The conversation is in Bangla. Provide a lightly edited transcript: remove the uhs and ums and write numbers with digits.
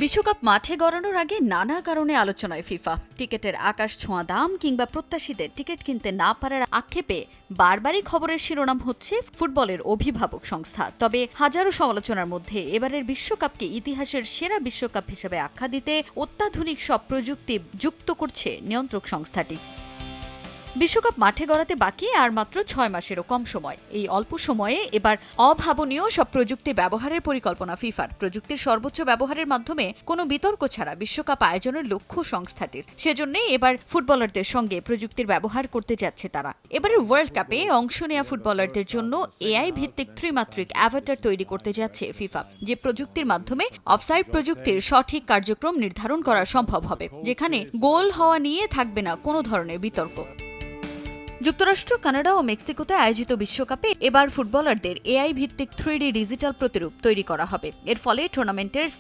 বিশ্বকাপ মাঠে গড়ানোর আগে নানা কারণে আলোচনায় ফিফা। টিকেটের আকাশ ছোঁয়া দাম কিংবা প্রত্যাশীদের টিকিট কিনতে না পারার আক্ষেপে বারবারই খবরের শিরোনাম হচ্ছে ফুটবলের অভিভাবক সংস্থা। তবে হাজারো সমালোচনার মধ্যে এবারের বিশ্বকাপকে ইতিহাসের সেরা বিশ্বকাপ হিসেবে আখ্যা দিতে অত্যাধুনিক সব প্রযুক্তি যুক্ত করছে নিয়ন্ত্রক সংস্থাটি। বিশ্বকাপ মাঠে গড়াতে বাকি আর মাত্র 6 মাসেরও কম সময়। এই অল্প সময়ে এবার অভাবনীয় সব প্রযুক্তি ব্যবহারের পরিকল্পনা ফিফার। প্রযুক্তির সর্বোচ্চ ব্যবহারের মাধ্যমে কোনো বিতর্ক ছাড়া বিশ্বকাপ আয়োজনের লক্ষ্য সংস্থাটির। সেজন্যই এবার ফুটবলারদের সঙ্গে প্রযুক্তির ব্যবহার করতে যাচ্ছে তারা। এবারের ওয়ার্ল্ড কাপে অংশ নেওয়া ফুটবলারদের জন্য এআই ভিত্তিক ত্রিমাত্রিক অ্যাভাটার তৈরি করতে যাচ্ছে ফিফা, যে প্রযুক্তির মাধ্যমে অফসাইড প্রযুক্তির সঠিক কার্যক্রম নির্ধারণ করা সম্ভব হবে, যেখানে গোল হওয়া নিয়ে থাকবে না কোনো ধরনের বিতর্ক। যুক্তরাষ্ট্র, কানাডা ও মেক্সিকোতে আয়োজিত বিশ্বকাপে এবার ফুটবলারদের এআই ভিত্তিক 3D ডিজিটাল প্রতিরূপ তৈরি করা হবে। এর ফলে টুর্নামেন্টের